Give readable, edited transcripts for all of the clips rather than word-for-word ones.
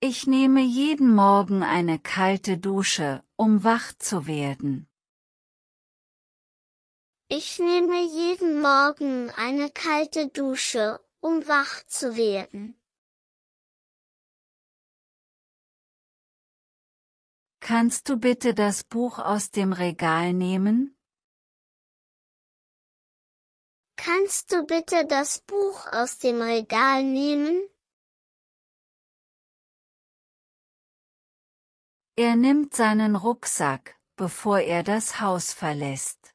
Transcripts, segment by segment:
Ich nehme jeden Morgen eine kalte Dusche, um wach zu werden. Ich nehme jeden Morgen eine kalte Dusche, um wach zu werden. Kannst du bitte das Buch aus dem Regal nehmen? Kannst du bitte das Buch aus dem Regal nehmen? Er nimmt seinen Rucksack, bevor er das Haus verlässt.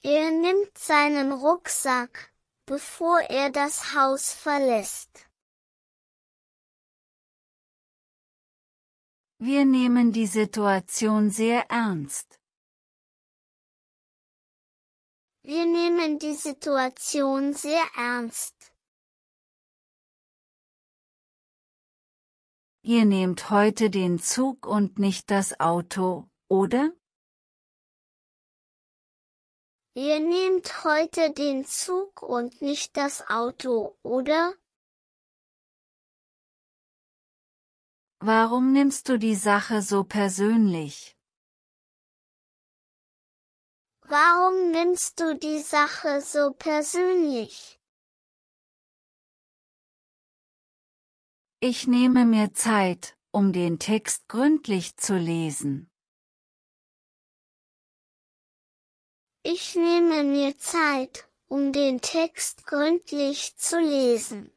Er nimmt seinen Rucksack, bevor er das Haus verlässt. Wir nehmen die Situation sehr ernst. Wir nehmen die Situation sehr ernst. Ihr nehmt heute den Zug und nicht das Auto, oder? Ihr nehmt heute den Zug und nicht das Auto, oder? Warum nimmst du die Sache so persönlich? Warum nimmst du die Sache so persönlich? Ich nehme mir Zeit, um den Text gründlich zu lesen. Ich nehme mir Zeit, um den Text gründlich zu lesen.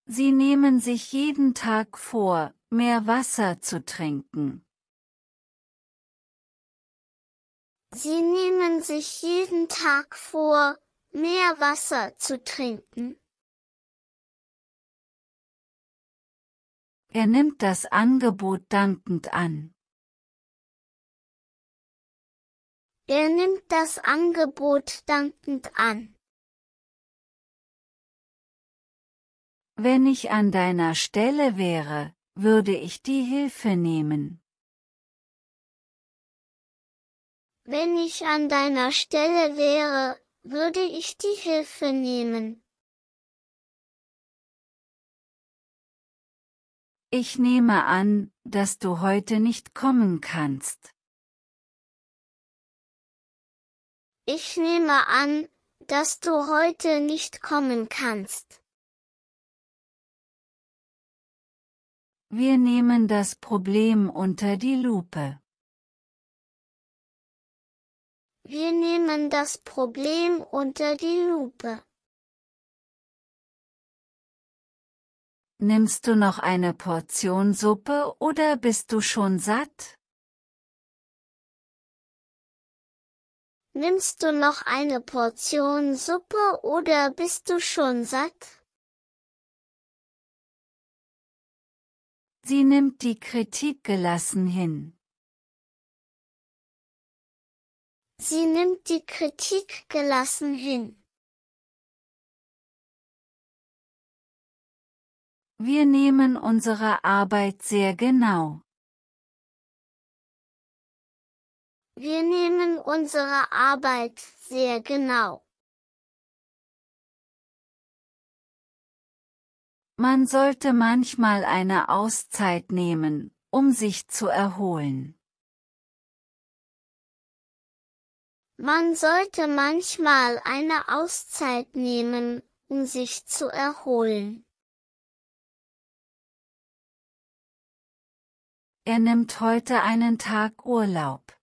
Sie nehmen sich jeden Tag vor, mehr Wasser zu trinken. Sie nehmen sich jeden Tag vor, mehr Wasser zu trinken. Er nimmt das Angebot dankend an. Er nimmt das Angebot dankend an. Wenn ich an deiner Stelle wäre, würde ich die Hilfe nehmen. Wenn ich an deiner Stelle wäre, würde ich die Hilfe nehmen. Ich nehme an, dass du heute nicht kommen kannst. Ich nehme an, dass du heute nicht kommen kannst. Wir nehmen das Problem unter die Lupe. Wir nehmen das Problem unter die Lupe. Nimmst du noch eine Portion Suppe oder bist du schon satt? Nimmst du noch eine Portion Suppe oder bist du schon satt? Sie nimmt die Kritik gelassen hin. Sie nimmt die Kritik gelassen hin. Wir nehmen unsere Arbeit sehr genau. Wir nehmen unsere Arbeit sehr genau. Man sollte manchmal eine Auszeit nehmen, um sich zu erholen. Man sollte manchmal eine Auszeit nehmen, um sich zu erholen. Er nimmt heute einen Tag Urlaub.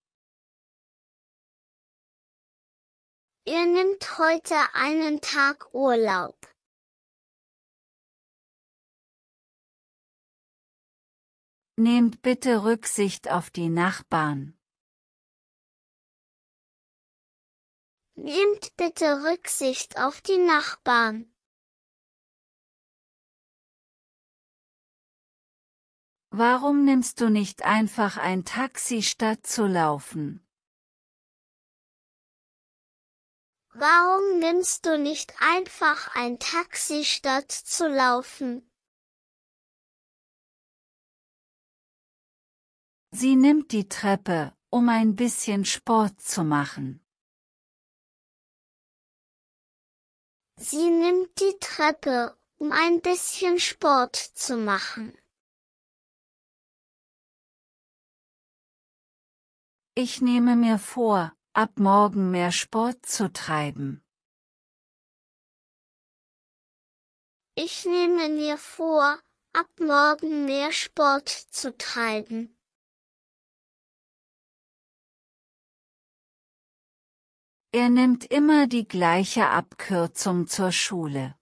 Er nimmt heute einen Tag Urlaub. Nehmt bitte Rücksicht auf die Nachbarn. Nehmt bitte Rücksicht auf die Nachbarn. Warum nimmst du nicht einfach ein Taxi statt zu laufen? Warum nimmst du nicht einfach ein Taxi statt zu laufen? Sie nimmt die Treppe, um ein bisschen Sport zu machen. Sie nimmt die Treppe, um ein bisschen Sport zu machen. Ich nehme mir vor, ab morgen mehr Sport zu treiben. Ich nehme mir vor, ab morgen mehr Sport zu treiben. Er nimmt immer die gleiche Abkürzung zur Schule.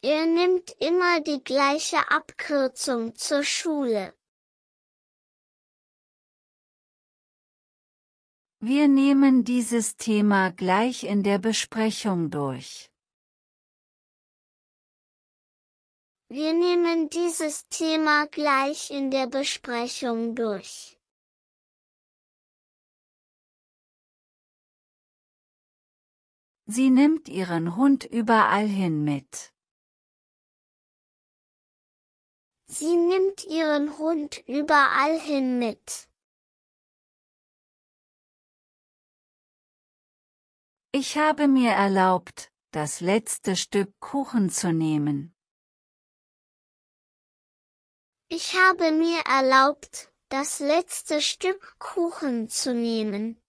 Er nimmt immer die gleiche Abkürzung zur Schule. Wir nehmen dieses Thema gleich in der Besprechung durch. Wir nehmen dieses Thema gleich in der Besprechung durch. Sie nimmt ihren Hund überall hin mit. Sie nimmt ihren Hund überall hin mit. Ich habe mir erlaubt, das letzte Stück Kuchen zu nehmen. Ich habe mir erlaubt, das letzte Stück Kuchen zu nehmen.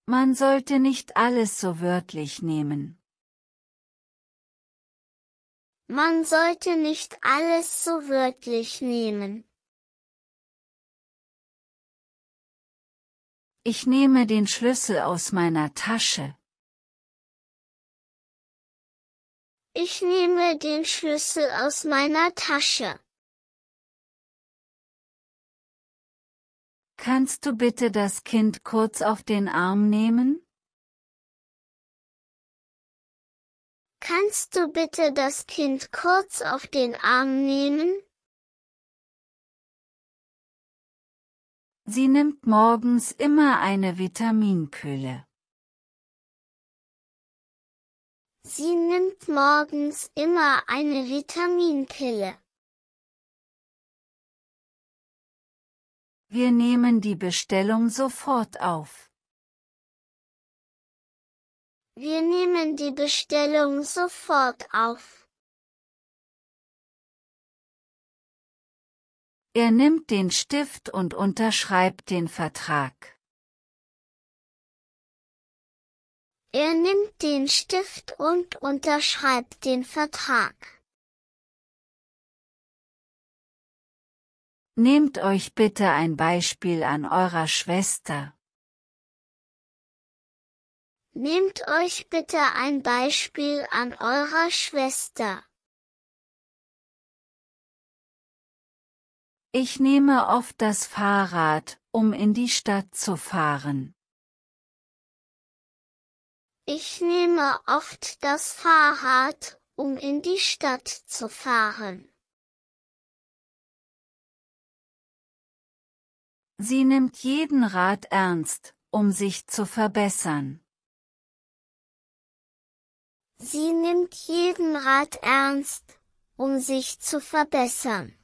Man sollte nicht alles so wörtlich nehmen. Man sollte nicht alles so wörtlich nehmen. Ich nehme den Schlüssel aus meiner Tasche. Ich nehme den Schlüssel aus meiner Tasche. Kannst du bitte das Kind kurz auf den Arm nehmen? Kannst du bitte das Kind kurz auf den Arm nehmen? Sie nimmt morgens immer eine Vitaminkühle. Sie nimmt morgens immer eine Vitaminkille. Wir nehmen die Bestellung sofort auf. Wir nehmen die Bestellung sofort auf. Er nimmt den Stift und unterschreibt den Vertrag. Er nimmt den Stift und unterschreibt den Vertrag. Nehmt euch bitte ein Beispiel an eurer Schwester. Nehmt euch bitte ein Beispiel an eurer Schwester. Ich nehme oft das Fahrrad, um in die Stadt zu fahren. Ich nehme oft das Fahrrad, um in die Stadt zu fahren. Sie nimmt jeden Rat ernst, um sich zu verbessern. Sie nimmt jeden Rat ernst, um sich zu verbessern.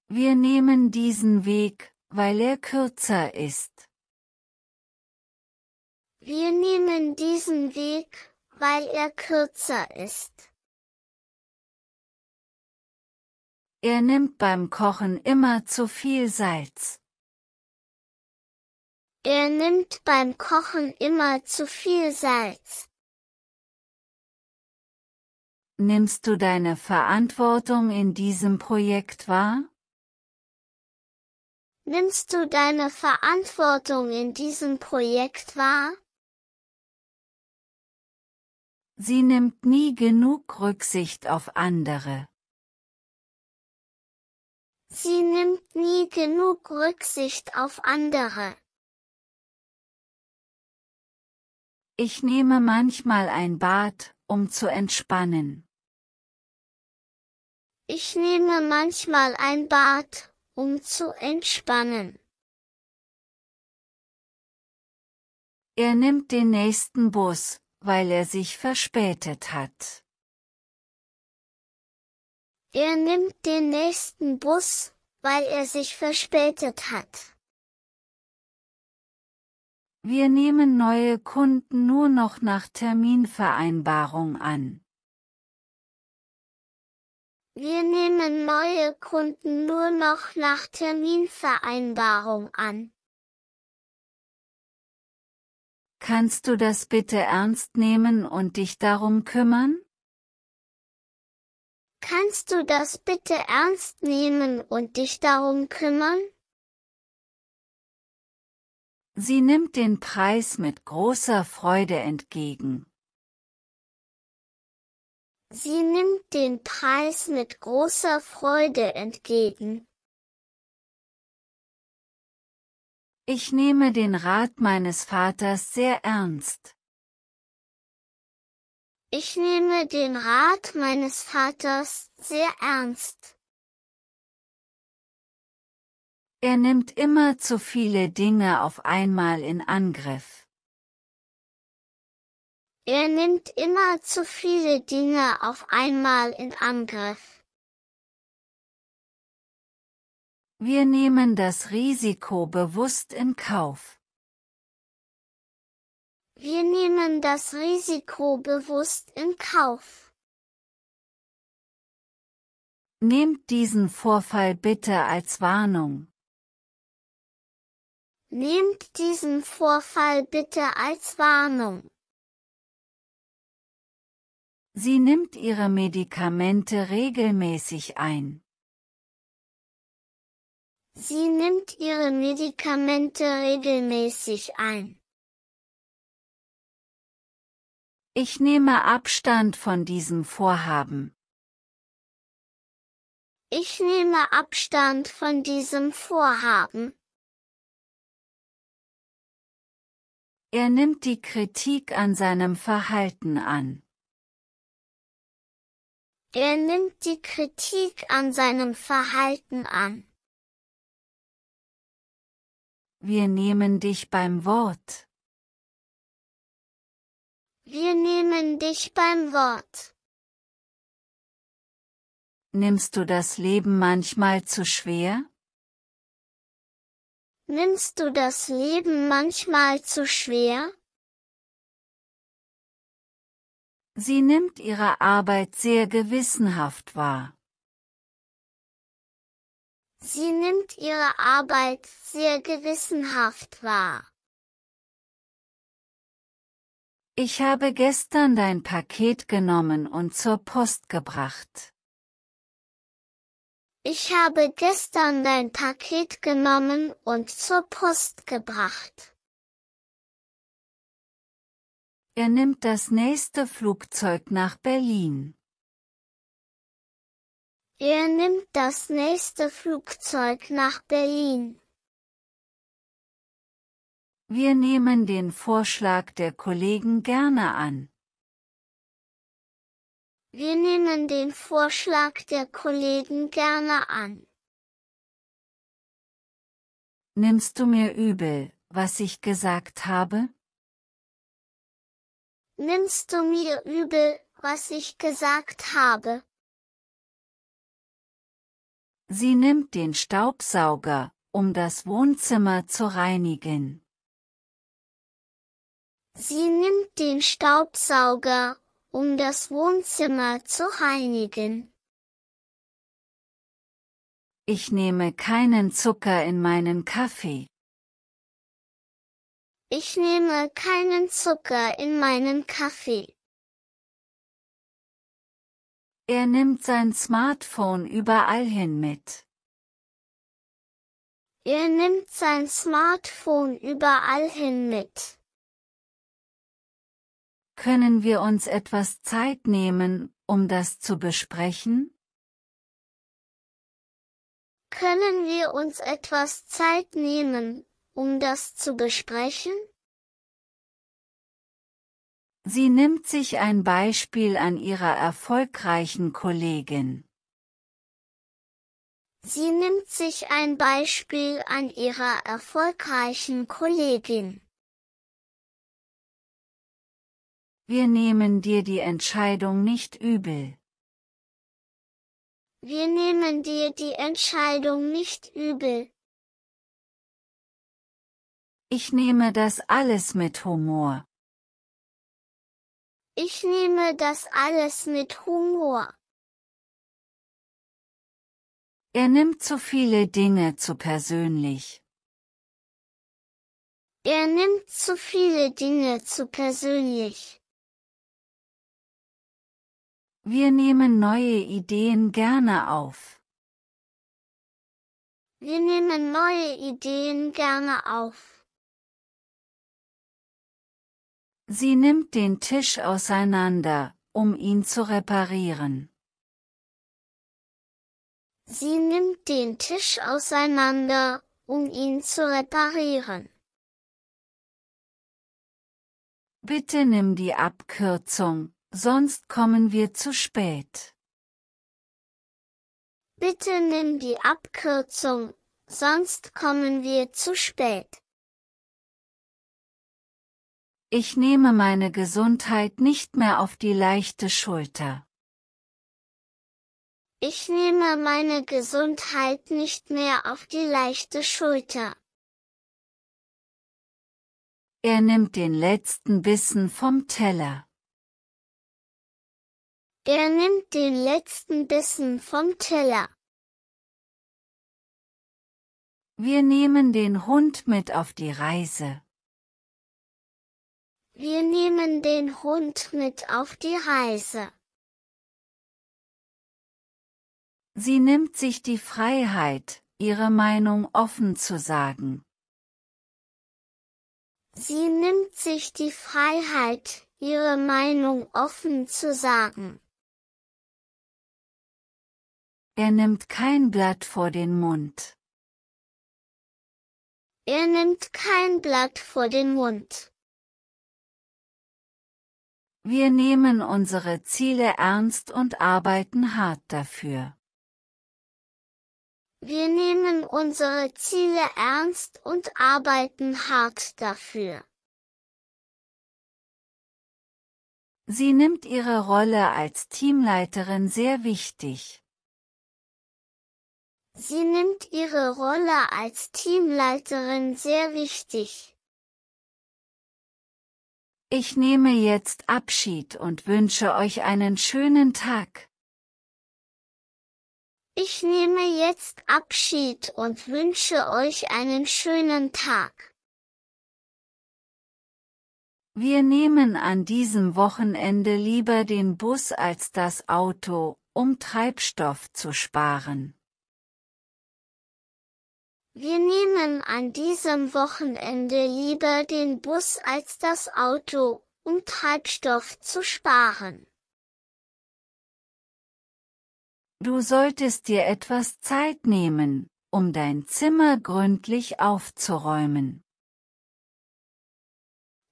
Wir nehmen diesen Weg, weil er kürzer ist. Wir nehmen diesen Weg, weil er kürzer ist. Er nimmt beim Kochen immer zu viel Salz. Er nimmt beim Kochen immer zu viel Salz. Nimmst du deine Verantwortung in diesem Projekt wahr? Nimmst du deine Verantwortung in diesem Projekt wahr? Sie nimmt nie genug Rücksicht auf andere. Sie nimmt nie genug Rücksicht auf andere. Ich nehme manchmal ein Bad, um zu entspannen. Ich nehme manchmal ein Bad, um zu entspannen. Er nimmt den nächsten Bus, weil er sich verspätet hat. Er nimmt den nächsten Bus, weil er sich verspätet hat. Wir nehmen neue Kunden nur noch nach Terminvereinbarung an. Wir nehmen neue Kunden nur noch nach Terminvereinbarung an. Kannst du das bitte ernst nehmen und dich darum kümmern? Kannst du das bitte ernst nehmen und dich darum kümmern? Sie nimmt den Preis mit großer Freude entgegen. Sie nimmt den Preis mit großer Freude entgegen. Ich nehme den Rat meines Vaters sehr ernst. Ich nehme den Rat meines Vaters sehr ernst. Er nimmt immer zu viele Dinge auf einmal in Angriff. Er nimmt immer zu viele Dinge auf einmal in Angriff. Wir nehmen das Risiko bewusst in Kauf. Wir nehmen das Risiko bewusst in Kauf. Nehmt diesen Vorfall bitte als Warnung. Nehmt diesen Vorfall bitte als Warnung. Sie nimmt ihre Medikamente regelmäßig ein. Sie nimmt ihre Medikamente regelmäßig ein. Ich nehme Abstand von diesem Vorhaben. Ich nehme Abstand von diesem Vorhaben. Er nimmt die Kritik an seinem Verhalten an. Er nimmt die Kritik an seinem Verhalten an. Wir nehmen dich beim Wort. Wir nehmen dich beim Wort. Nimmst du das Leben manchmal zu schwer? Nimmst du das Leben manchmal zu schwer? Sie nimmt ihre Arbeit sehr gewissenhaft wahr. Sie nimmt ihre Arbeit sehr gewissenhaft wahr. Ich habe gestern dein Paket genommen und zur Post gebracht. Ich habe gestern dein Paket genommen und zur Post gebracht. Er nimmt das nächste Flugzeug nach Berlin. Er nimmt das nächste Flugzeug nach Berlin. Wir nehmen den Vorschlag der Kollegen gerne an. Wir nehmen den Vorschlag der Kollegen gerne an. Nimmst du mir übel, was ich gesagt habe? Nimmst du mir übel, was ich gesagt habe? Sie nimmt den Staubsauger, um das Wohnzimmer zu reinigen. Sie nimmt den Staubsauger, um das Wohnzimmer zu reinigen. Ich nehme keinen Zucker in meinen Kaffee. Ich nehme keinen Zucker in meinen Kaffee. Er nimmt sein Smartphone überall hin mit. Er nimmt sein Smartphone überall hin mit. Können wir uns etwas Zeit nehmen, um das zu besprechen? Können wir uns etwas Zeit nehmen, um das zu besprechen? Sie nimmt sich ein Beispiel an ihrer erfolgreichen Kollegin. Sie nimmt sich ein Beispiel an ihrer erfolgreichen Kollegin. Wir nehmen dir die Entscheidung nicht übel. Wir nehmen dir die Entscheidung nicht übel. Ich nehme das alles mit Humor. Ich nehme das alles mit Humor. Er nimmt zu viele Dinge zu persönlich. Er nimmt zu viele Dinge zu persönlich. Wir nehmen neue Ideen gerne auf. Wir nehmen neue Ideen gerne auf. Sie nimmt den Tisch auseinander, um ihn zu reparieren. Sie nimmt den Tisch auseinander, um ihn zu reparieren. Bitte nimm die Abkürzung, sonst kommen wir zu spät. Bitte nimm die Abkürzung, sonst kommen wir zu spät. Ich nehme meine Gesundheit nicht mehr auf die leichte Schulter. Ich nehme meine Gesundheit nicht mehr auf die leichte Schulter. Er nimmt den letzten Bissen vom Teller. Er nimmt den letzten Bissen vom Teller. Wir nehmen den Hund mit auf die Reise. Wir nehmen den Hund mit auf die Reise. Sie nimmt sich die Freiheit, ihre Meinung offen zu sagen. Sie nimmt sich die Freiheit, ihre Meinung offen zu sagen. Er nimmt kein Blatt vor den Mund. Er nimmt kein Blatt vor den Mund. Wir nehmen unsere Ziele ernst und arbeiten hart dafür. Wir nehmen unsere Ziele ernst und arbeiten hart dafür. Sie nimmt ihre Rolle als Teamleiterin sehr wichtig. Sie nimmt ihre Rolle als Teamleiterin sehr wichtig. Ich nehme jetzt Abschied und wünsche euch einen schönen Tag. Ich nehme jetzt Abschied und wünsche euch einen schönen Tag. Wir nehmen an diesem Wochenende lieber den Bus als das Auto, um Treibstoff zu sparen. Wir nehmen an diesem Wochenende lieber den Bus als das Auto, um Treibstoff zu sparen. Du solltest dir etwas Zeit nehmen, um dein Zimmer gründlich aufzuräumen.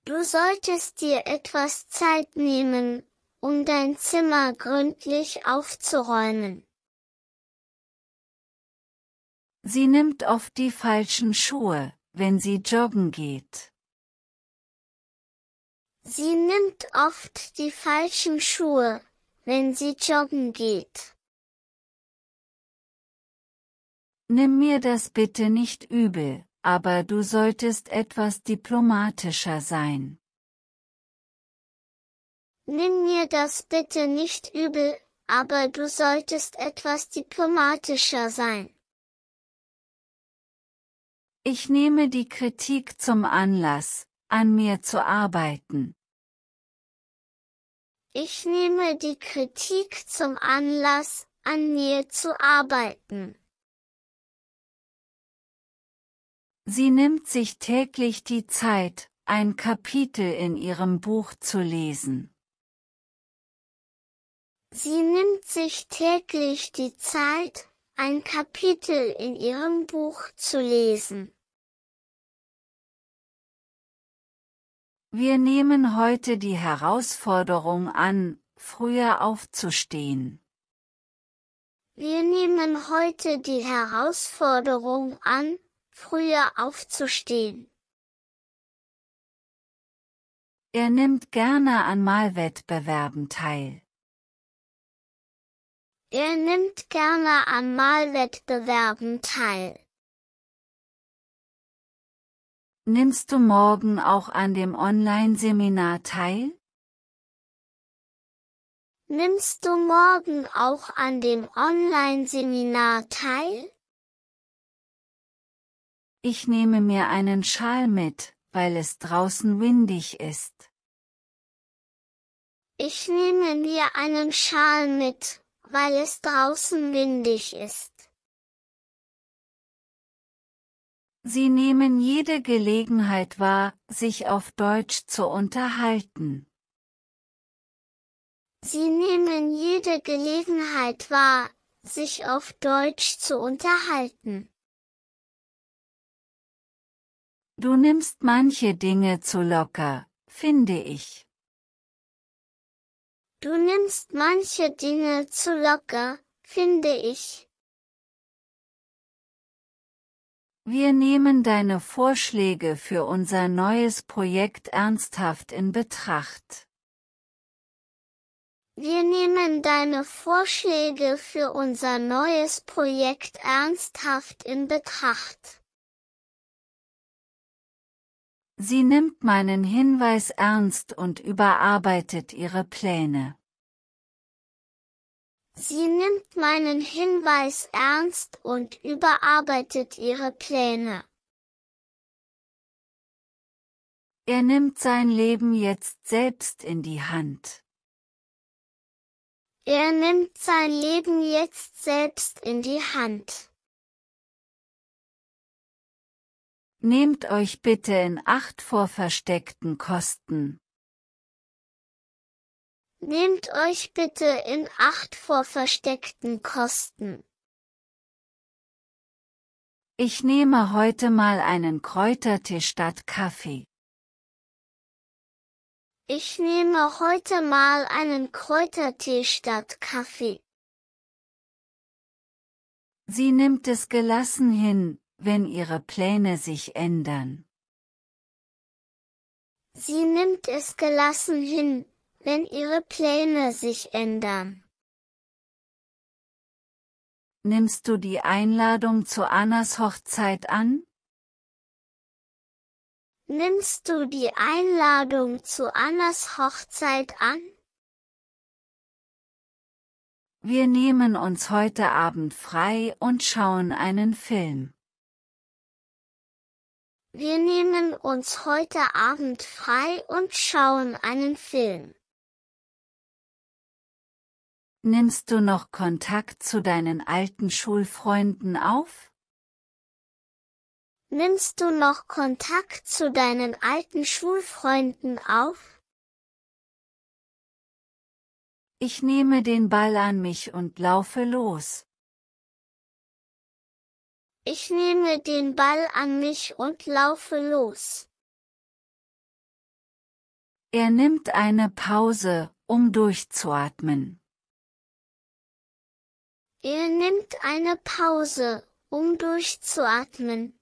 Du solltest dir etwas Zeit nehmen, um dein Zimmer gründlich aufzuräumen. Sie nimmt oft die falschen Schuhe, wenn sie joggen geht. Sie nimmt oft die falschen Schuhe, wenn sie joggen geht. Nimm mir das bitte nicht übel, aber du solltest etwas diplomatischer sein. Nimm mir das bitte nicht übel, aber du solltest etwas diplomatischer sein. Ich nehme die Kritik zum Anlass, an mir zu arbeiten. Ich nehme die Kritik zum Anlass, an mir zu arbeiten. Sie nimmt sich täglich die Zeit, ein Kapitel in ihrem Buch zu lesen. Sie nimmt sich täglich die Zeit, ein Kapitel in ihrem Buch zu lesen. Wir nehmen heute die Herausforderung an, früher aufzustehen. Wir nehmen heute die Herausforderung an, früher aufzustehen. Er nimmt gerne an Malwettbewerben teil. Er nimmt gerne an Malwettbewerben teil. Nimmst du morgen auch an dem Online-Seminar teil? Nimmst du morgen auch an dem Online-Seminar teil? Ich nehme mir einen Schal mit, weil es draußen windig ist. Ich nehme mir einen Schal mit, weil es draußen windig ist. Sie nehmen jede Gelegenheit wahr, sich auf Deutsch zu unterhalten. Sie nehmen jede Gelegenheit wahr, sich auf Deutsch zu unterhalten. Du nimmst manche Dinge zu locker, finde ich. Du nimmst manche Dinge zu locker, finde ich. Wir nehmen deine Vorschläge für unser neues Projekt ernsthaft in Betracht. Wir nehmen deine Vorschläge für unser neues Projekt ernsthaft in Betracht. Sie nimmt meinen Hinweis ernst und überarbeitet ihre Pläne. Sie nimmt meinen Hinweis ernst und überarbeitet ihre Pläne. Er nimmt sein Leben jetzt selbst in die Hand. Er nimmt sein Leben jetzt selbst in die Hand. Nehmt euch bitte in Acht vor versteckten Kosten. Nehmt euch bitte in Acht vor versteckten Kosten. Ich nehme heute mal einen Kräutertee statt Kaffee. Ich nehme heute mal einen Kräutertee statt Kaffee. Sie nimmt es gelassen hin, wenn ihre Pläne sich ändern. Sie nimmt es gelassen hin, wenn ihre Pläne sich ändern. Nimmst du die Einladung zu Annas Hochzeit an? Nimmst du die Einladung zu Annas Hochzeit an? Wir nehmen uns heute Abend frei und schauen einen Film. Wir nehmen uns heute Abend frei und schauen einen Film. Nimmst du noch Kontakt zu deinen alten Schulfreunden auf? Nimmst du noch Kontakt zu deinen alten Schulfreunden auf? Ich nehme den Ball an mich und laufe los. Ich nehme den Ball an mich und laufe los. Er nimmt eine Pause, um durchzuatmen. Er nimmt eine Pause, um durchzuatmen.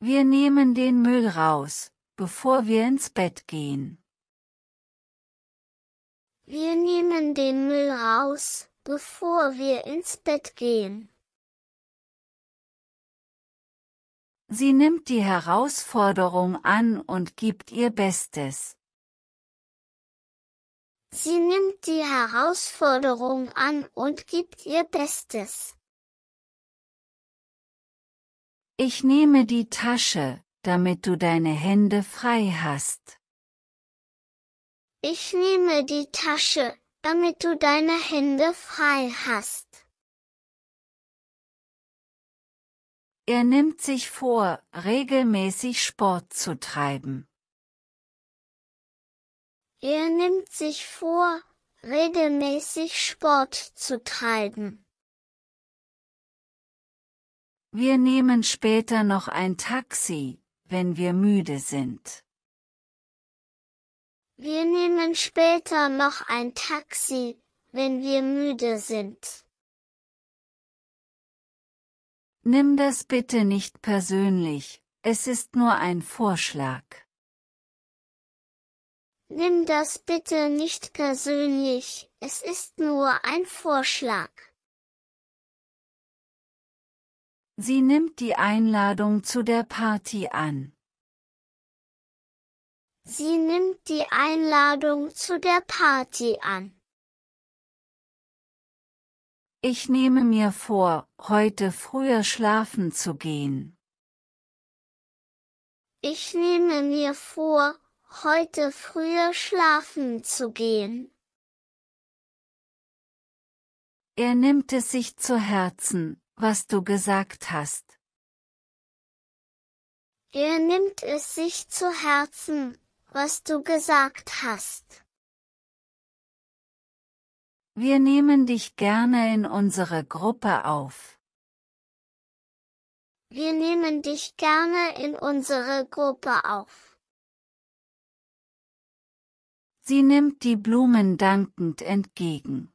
Wir nehmen den Müll raus, bevor wir ins Bett gehen. Wir nehmen den Müll raus, bevor wir ins Bett gehen. Sie nimmt die Herausforderung an und gibt ihr Bestes. Sie nimmt die Herausforderung an und gibt ihr Bestes. Ich nehme die Tasche, damit du deine Hände frei hast. Ich nehme die Tasche, damit du deine Hände frei hast. Er nimmt sich vor, regelmäßig Sport zu treiben. Er nimmt sich vor, regelmäßig Sport zu treiben. Wir nehmen später noch ein Taxi, wenn wir müde sind. Wir nehmen später noch ein Taxi, wenn wir müde sind. Nimm das bitte nicht persönlich, es ist nur ein Vorschlag. Nimm das bitte nicht persönlich, es ist nur ein Vorschlag. Sie nimmt die Einladung zu der Party an. Sie nimmt die Einladung zu der Party an. Ich nehme mir vor, heute früher schlafen zu gehen. Ich nehme mir vor, heute früher schlafen zu gehen. Er nimmt es sich zu Herzen, was du gesagt hast. Er nimmt es sich zu Herzen, was du gesagt hast. Wir nehmen dich gerne in unsere Gruppe auf. Wir nehmen dich gerne in unsere Gruppe auf. Sie nimmt die Blumen dankend entgegen.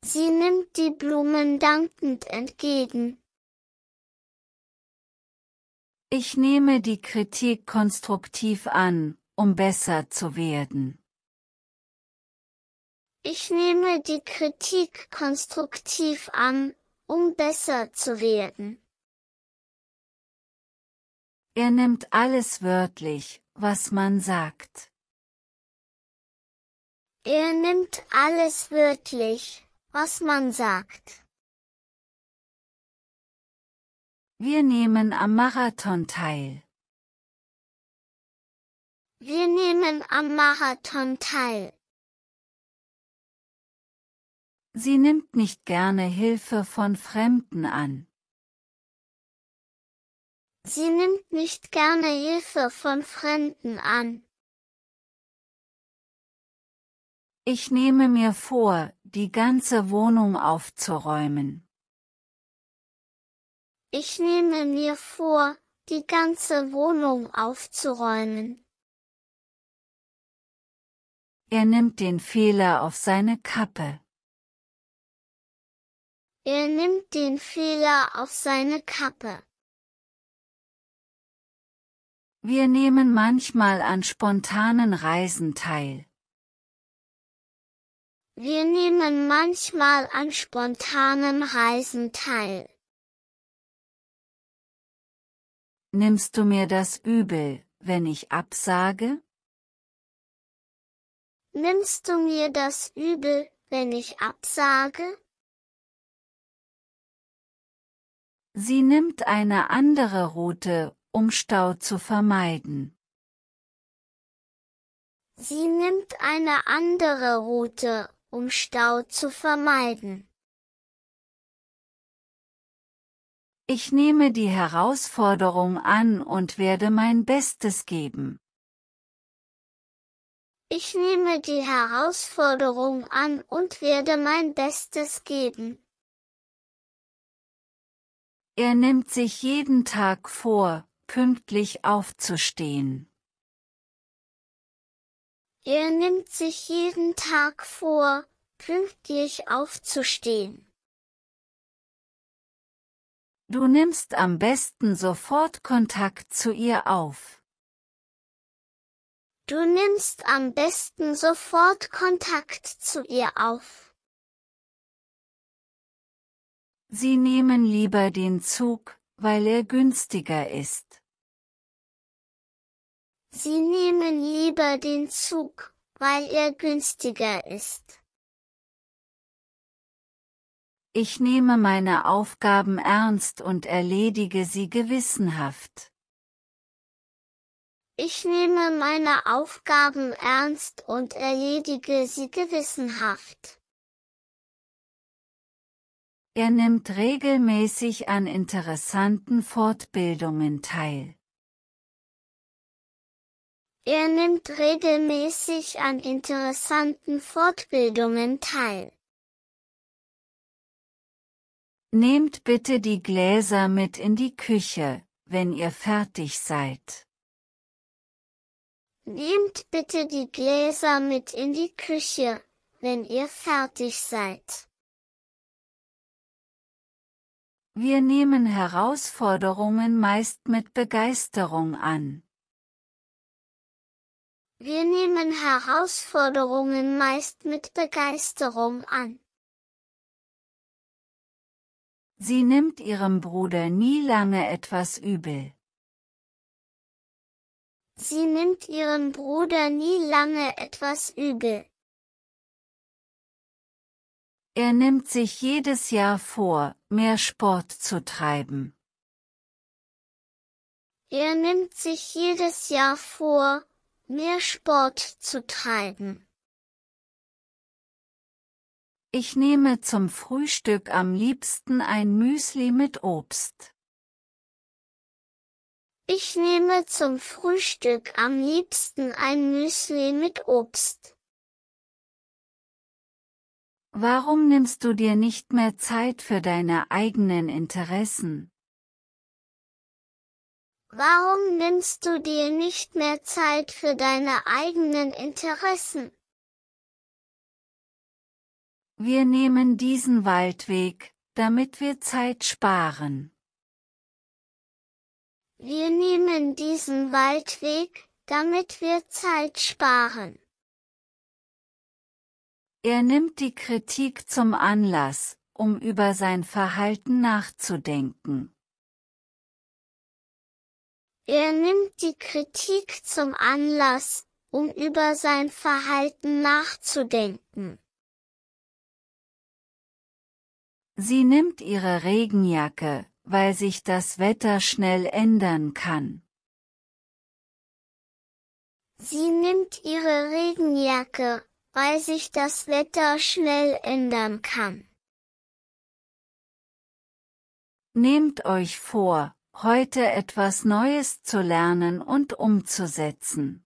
Sie nimmt die Blumen dankend entgegen. Ich nehme die Kritik konstruktiv an, um besser zu werden. Ich nehme die Kritik konstruktiv an, um besser zu werden. Er nimmt alles wörtlich, was man sagt. Er nimmt alles wörtlich, was man sagt. Wir nehmen am Marathon teil. Wir nehmen am Marathon teil. Sie nimmt nicht gerne Hilfe von Fremden an. Sie nimmt nicht gerne Hilfe von Fremden an. Ich nehme mir vor, die ganze Wohnung aufzuräumen. Ich nehme mir vor, die ganze Wohnung aufzuräumen. Er nimmt den Fehler auf seine Kappe. Er nimmt den Fehler auf seine Kappe. Wir nehmen manchmal an spontanen Reisen teil. Wir nehmen manchmal an spontanen Reisen teil. Nimmst du mir das übel, wenn ich absage? Nimmst du mir das übel, wenn ich absage? Sie nimmt eine andere Route, um Stau zu vermeiden. Sie nimmt eine andere Route, um Stau zu vermeiden. Ich nehme die Herausforderung an und werde mein Bestes geben. Ich nehme die Herausforderung an und werde mein Bestes geben. Er nimmt sich jeden Tag vor, pünktlich aufzustehen. Er nimmt sich jeden Tag vor, pünktlich aufzustehen. Du nimmst am besten sofort Kontakt zu ihr auf. Du nimmst am besten sofort Kontakt zu ihr auf. Sie nehmen lieber den Zug, weil er günstiger ist. Sie nehmen lieber den Zug, weil er günstiger ist. Ich nehme meine Aufgaben ernst und erledige sie gewissenhaft. Ich nehme meine Aufgaben ernst und erledige sie gewissenhaft. Er nimmt regelmäßig an interessanten Fortbildungen teil. Er nimmt regelmäßig an interessanten Fortbildungen teil. Nehmt bitte die Gläser mit in die Küche, wenn ihr fertig seid. Nehmt bitte die Gläser mit in die Küche, wenn ihr fertig seid. Wir nehmen Herausforderungen meist mit Begeisterung an. Wir nehmen Herausforderungen meist mit Begeisterung an. Sie nimmt ihrem Bruder nie lange etwas übel. Sie nimmt ihrem Bruder nie lange etwas übel. Er nimmt sich jedes Jahr vor, mehr Sport zu treiben. Er nimmt sich jedes Jahr vor, mehr Sport zu treiben. Ich nehme zum Frühstück am liebsten ein Müsli mit Obst. Ich nehme zum Frühstück am liebsten ein Müsli mit Obst. Warum nimmst du dir nicht mehr Zeit für deine eigenen Interessen? Warum nimmst du dir nicht mehr Zeit für deine eigenen Interessen? Wir nehmen diesen Waldweg, damit wir Zeit sparen. Wir nehmen diesen Waldweg, damit wir Zeit sparen. Er nimmt die Kritik zum Anlass, um über sein Verhalten nachzudenken. Er nimmt die Kritik zum Anlass, um über sein Verhalten nachzudenken. Sie nimmt ihre Regenjacke, weil sich das Wetter schnell ändern kann. Sie nimmt ihre Regenjacke, weil sich das Wetter schnell ändern kann. Nehmt euch vor, heute etwas Neues zu lernen und umzusetzen.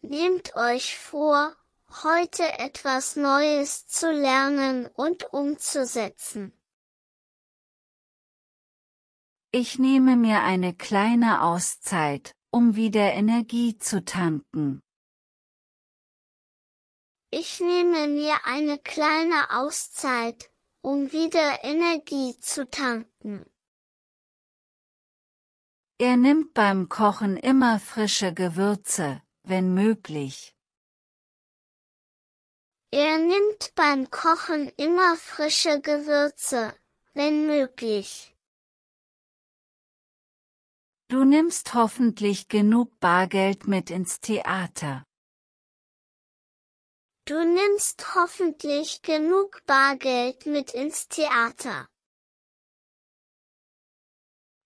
Nehmt euch vor, heute etwas Neues zu lernen und umzusetzen. Ich nehme mir eine kleine Auszeit, um wieder Energie zu tanken. Ich nehme mir eine kleine Auszeit, um wieder Energie zu tanken. Er nimmt beim Kochen immer frische Gewürze, wenn möglich. Er nimmt beim Kochen immer frische Gewürze, wenn möglich. Du nimmst hoffentlich genug Bargeld mit ins Theater. Du nimmst hoffentlich genug Bargeld mit ins Theater.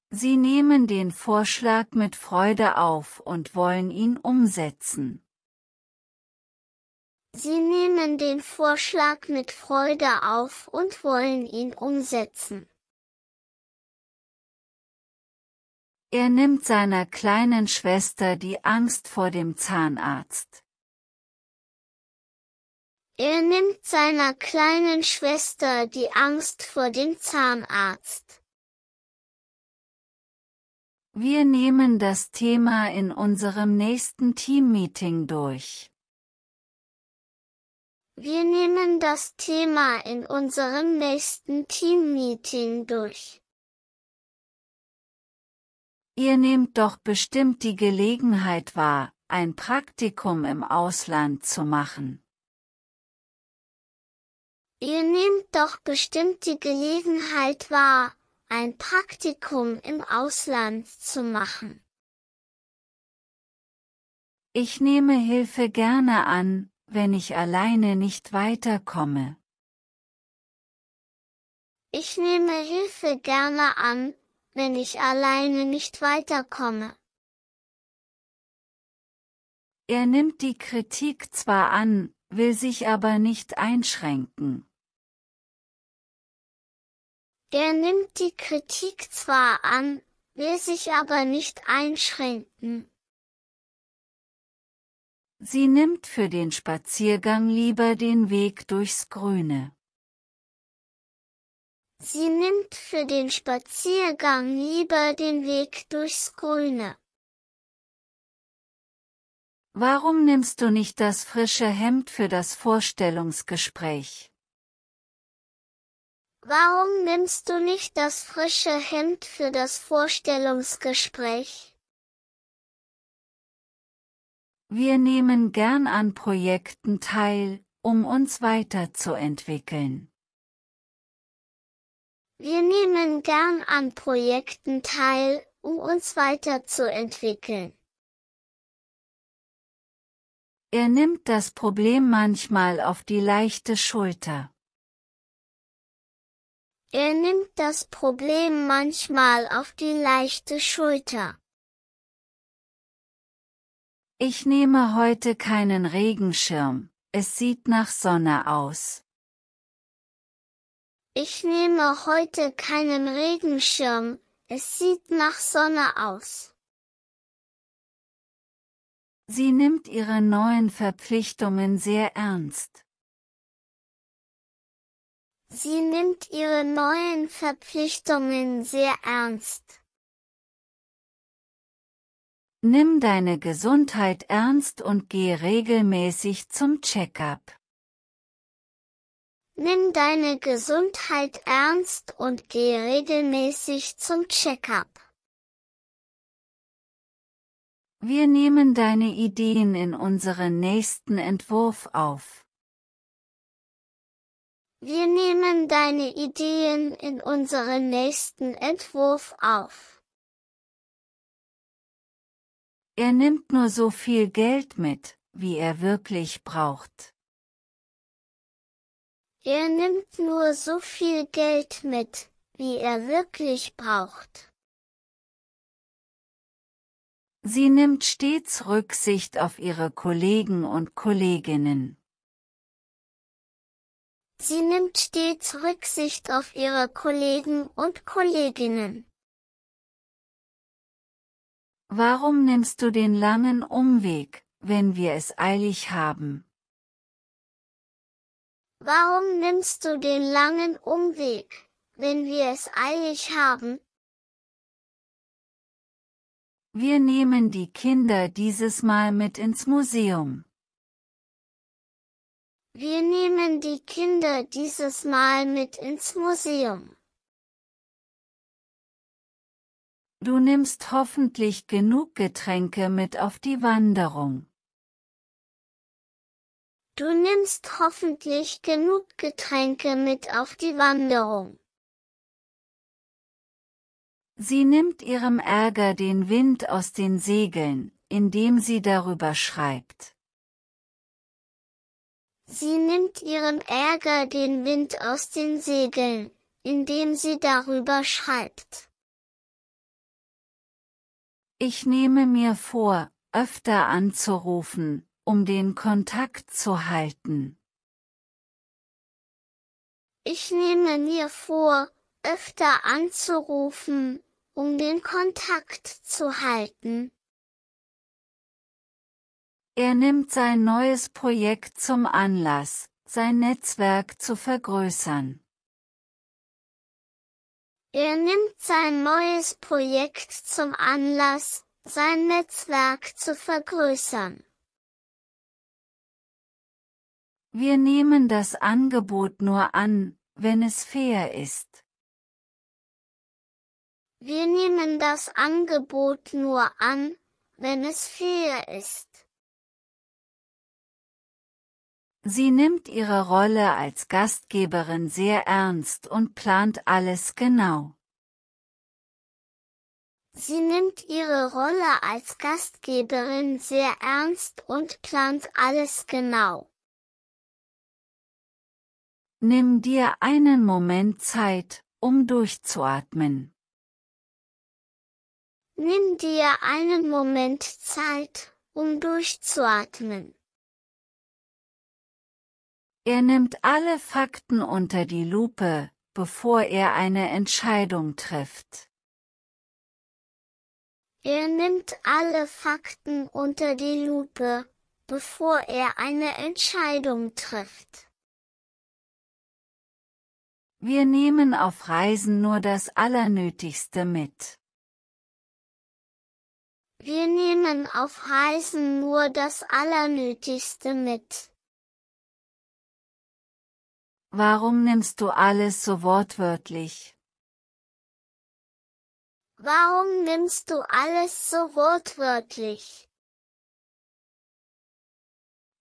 Sie nehmen den Vorschlag mit Freude auf und wollen ihn umsetzen. Sie nehmen den Vorschlag mit Freude auf und wollen ihn umsetzen. Er nimmt seiner kleinen Schwester die Angst vor dem Zahnarzt. Er nimmt seiner kleinen Schwester die Angst vor dem Zahnarzt. Wir nehmen das Thema in unserem nächsten Teammeeting durch. Wir nehmen das Thema in unserem nächsten Teammeeting durch. Ihr nehmt doch bestimmt die Gelegenheit wahr, ein Praktikum im Ausland zu machen. Ihr nehmt doch bestimmt die Gelegenheit wahr, ein Praktikum im Ausland zu machen. Ich nehme Hilfe gerne an, wenn ich alleine nicht weiterkomme. Ich nehme Hilfe gerne an, wenn ich alleine nicht weiterkomme. Er nimmt die Kritik zwar an, will sich aber nicht einschränken. Er nimmt die Kritik zwar an, will sich aber nicht einschränken. Sie nimmt für den Spaziergang lieber den Weg durchs Grüne. Sie nimmt für den Spaziergang lieber den Weg durchs Grüne. Warum nimmst du nicht das frische Hemd für das Vorstellungsgespräch? Warum nimmst du nicht das frische Hemd für das Vorstellungsgespräch? Wir nehmen gern an Projekten teil, um uns weiterzuentwickeln. Wir nehmen gern an Projekten teil, um uns weiterzuentwickeln. Er nimmt das Problem manchmal auf die leichte Schulter. Er nimmt das Problem manchmal auf die leichte Schulter. Ich nehme heute keinen Regenschirm, es sieht nach Sonne aus. Ich nehme heute keinen Regenschirm, es sieht nach Sonne aus. Sie nimmt ihre neuen Verpflichtungen sehr ernst. Sie nimmt ihre neuen Verpflichtungen sehr ernst. Nimm deine Gesundheit ernst und geh regelmäßig zum Check-up. Nimm deine Gesundheit ernst und geh regelmäßig zum Check-up. Wir nehmen deine Ideen in unseren nächsten Entwurf auf. Wir nehmen deine Ideen in unseren nächsten Entwurf auf. Er nimmt nur so viel Geld mit, wie er wirklich braucht. Er nimmt nur so viel Geld mit, wie er wirklich braucht. Sie nimmt stets Rücksicht auf ihre Kollegen und Kolleginnen. Sie nimmt stets Rücksicht auf ihre Kollegen und Kolleginnen. Warum nimmst du den langen Umweg, wenn wir es eilig haben? Warum nimmst du den langen Umweg, wenn wir es eilig haben? Wir nehmen die Kinder dieses Mal mit ins Museum. Wir nehmen die Kinder dieses Mal mit ins Museum. Du nimmst hoffentlich genug Getränke mit auf die Wanderung. Du nimmst hoffentlich genug Getränke mit auf die Wanderung. Sie nimmt ihrem Ärger den Wind aus den Segeln, indem sie darüber schreibt. Sie nimmt ihrem Ärger den Wind aus den Segeln, indem sie darüber schreibt. Ich nehme mir vor, öfter anzurufen, um den Kontakt zu halten. Ich nehme mir vor, öfter anzurufen, um den Kontakt zu halten. Er nimmt sein neues Projekt zum Anlass, sein Netzwerk zu vergrößern. Er nimmt sein neues Projekt zum Anlass, sein Netzwerk zu vergrößern. Wir nehmen das Angebot nur an, wenn es fair ist. Wir nehmen das Angebot nur an, wenn es fair ist. Sie nimmt ihre Rolle als Gastgeberin sehr ernst und plant alles genau. Sie nimmt ihre Rolle als Gastgeberin sehr ernst und plant alles genau. Nimm dir einen Moment Zeit, um durchzuatmen. Nimm dir einen Moment Zeit, um durchzuatmen. Er nimmt alle Fakten unter die Lupe, bevor er eine Entscheidung trifft. Er nimmt alle Fakten unter die Lupe, bevor er eine Entscheidung trifft. Wir nehmen auf Reisen nur das Allernötigste mit. Wir nehmen auf Reisen nur das Allernötigste mit. Warum nimmst du alles so wortwörtlich? Warum nimmst du alles so wortwörtlich?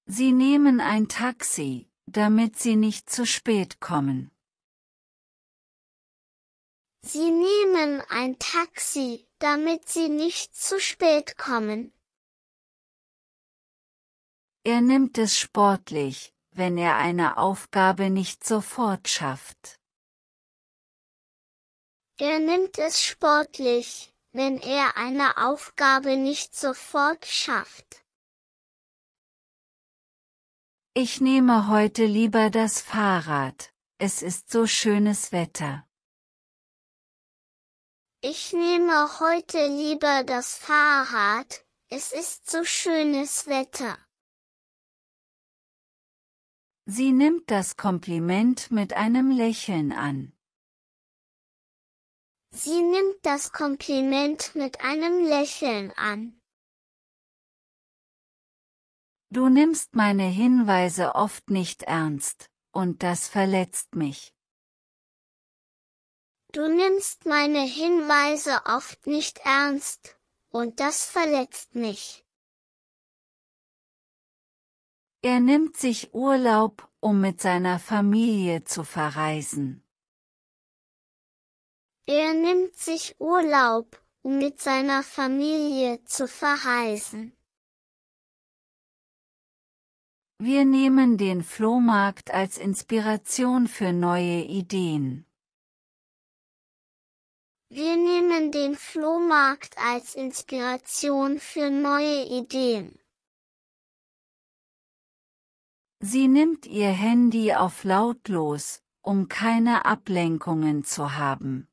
Sie nehmen ein Taxi, damit Sie nicht zu spät kommen. Sie nehmen ein Taxi, damit Sie nicht zu spät kommen. Er nimmt es sportlich, wenn er eine Aufgabe nicht sofort schafft. Er nimmt es sportlich, wenn er eine Aufgabe nicht sofort schafft. Ich nehme heute lieber das Fahrrad, es ist so schönes Wetter. Ich nehme heute lieber das Fahrrad, es ist so schönes Wetter. Sie nimmt das Kompliment mit einem Lächeln an. Sie nimmt das Kompliment mit einem Lächeln an. Du nimmst meine Hinweise oft nicht ernst, und das verletzt mich. Du nimmst meine Hinweise oft nicht ernst, und das verletzt mich. Er nimmt sich Urlaub, um mit seiner Familie zu verreisen. Er nimmt sich Urlaub, um mit seiner Familie zu verreisen. Wir nehmen den Flohmarkt als Inspiration für neue Ideen. Wir nehmen den Flohmarkt als Inspiration für neue Ideen. Sie nimmt ihr Handy auf lautlos, um keine Ablenkungen zu haben.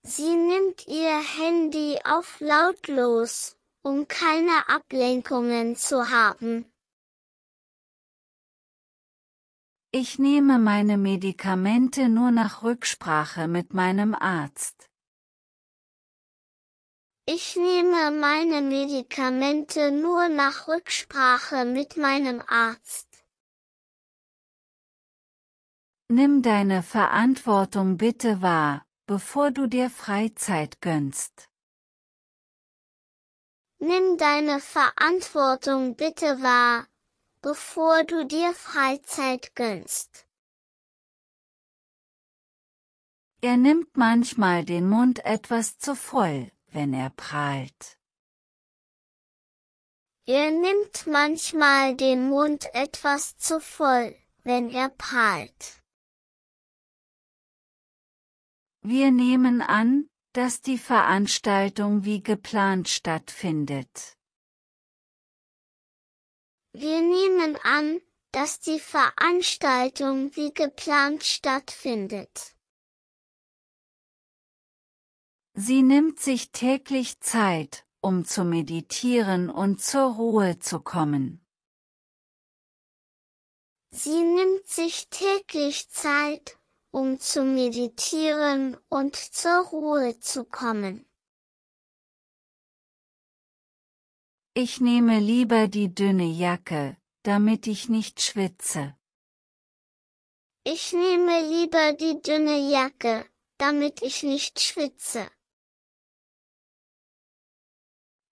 Sie nimmt ihr Handy auf lautlos, um keine Ablenkungen zu haben. Ich nehme meine Medikamente nur nach Rücksprache mit meinem Arzt. Ich nehme meine Medikamente nur nach Rücksprache mit meinem Arzt. Nimm deine Verantwortung bitte wahr, bevor du dir Freizeit gönnst. Nimm deine Verantwortung bitte wahr, bevor du dir Freizeit gönnst. Er nimmt manchmal den Mund etwas zu voll, wenn er prahlt. Er nimmt manchmal den Mund etwas zu voll, wenn er prahlt. Wir nehmen an, dass die Veranstaltung wie geplant stattfindet. Wir nehmen an, dass die Veranstaltung wie geplant stattfindet. Sie nimmt sich täglich Zeit, um zu meditieren und zur Ruhe zu kommen. Sie nimmt sich täglich Zeit, um zu meditieren und zur Ruhe zu kommen. Ich nehme lieber die dünne Jacke, damit ich nicht schwitze. Ich nehme lieber die dünne Jacke, damit ich nicht schwitze.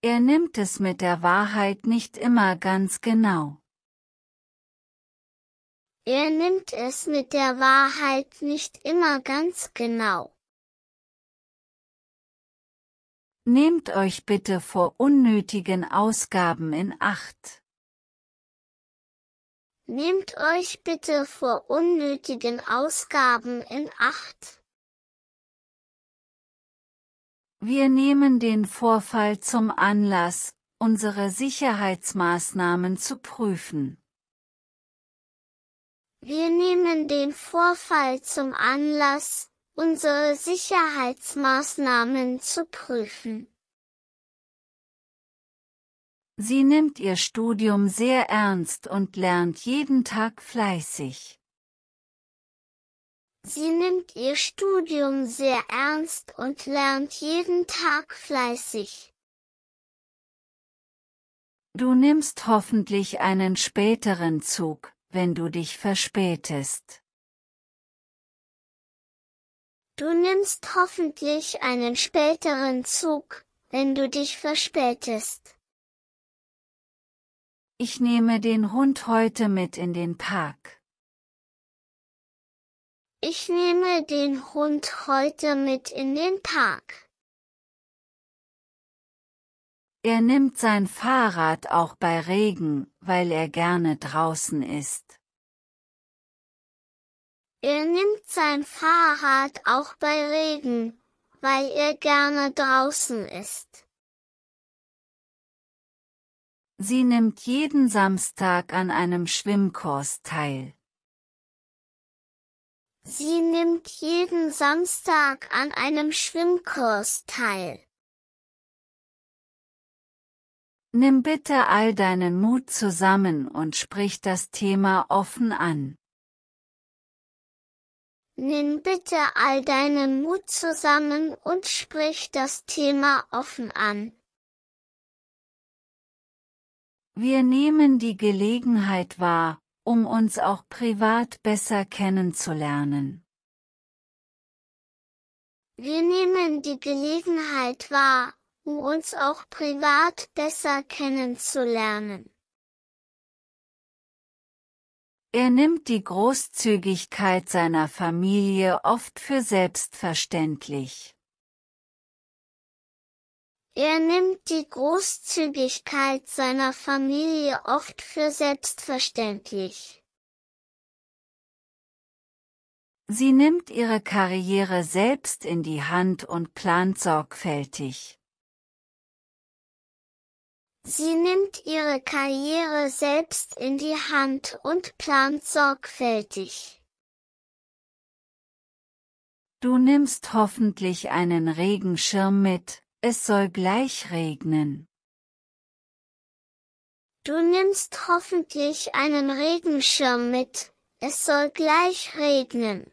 Er nimmt es mit der Wahrheit nicht immer ganz genau. Er nimmt es mit der Wahrheit nicht immer ganz genau. Nehmt euch bitte vor unnötigen Ausgaben in Acht. Nehmt euch bitte vor unnötigen Ausgaben in Acht. Wir nehmen den Vorfall zum Anlass, unsere Sicherheitsmaßnahmen zu prüfen. Wir nehmen den Vorfall zum Anlass, unsere Sicherheitsmaßnahmen zu prüfen. Sie nimmt ihr Studium sehr ernst und lernt jeden Tag fleißig. Sie nimmt ihr Studium sehr ernst und lernt jeden Tag fleißig. Du nimmst hoffentlich einen späteren Zug, wenn du dich verspätest. Du nimmst hoffentlich einen späteren Zug, wenn du dich verspätest. Ich nehme den Hund heute mit in den Park. Ich nehme den Hund heute mit in den Park. Er nimmt sein Fahrrad auch bei Regen, weil er gerne draußen ist. Er nimmt sein Fahrrad auch bei Regen, weil er gerne draußen ist. Sie nimmt jeden Samstag an einem Schwimmkurs teil. Sie nimmt jeden Samstag an einem Schwimmkurs teil. Nimm bitte all deinen Mut zusammen und sprich das Thema offen an. Nimm bitte all deinen Mut zusammen und sprich das Thema offen an. Wir nehmen die Gelegenheit wahr, um uns auch privat besser kennenzulernen. Wir nehmen die Gelegenheit wahr, um uns auch privat besser kennenzulernen. Er nimmt die Großzügigkeit seiner Familie oft für selbstverständlich. Er nimmt die Großzügigkeit seiner Familie oft für selbstverständlich. Sie nimmt ihre Karriere selbst in die Hand und plant sorgfältig. Sie nimmt ihre Karriere selbst in die Hand und plant sorgfältig. Du nimmst hoffentlich einen Regenschirm mit, es soll gleich regnen. Du nimmst hoffentlich einen Regenschirm mit, es soll gleich regnen.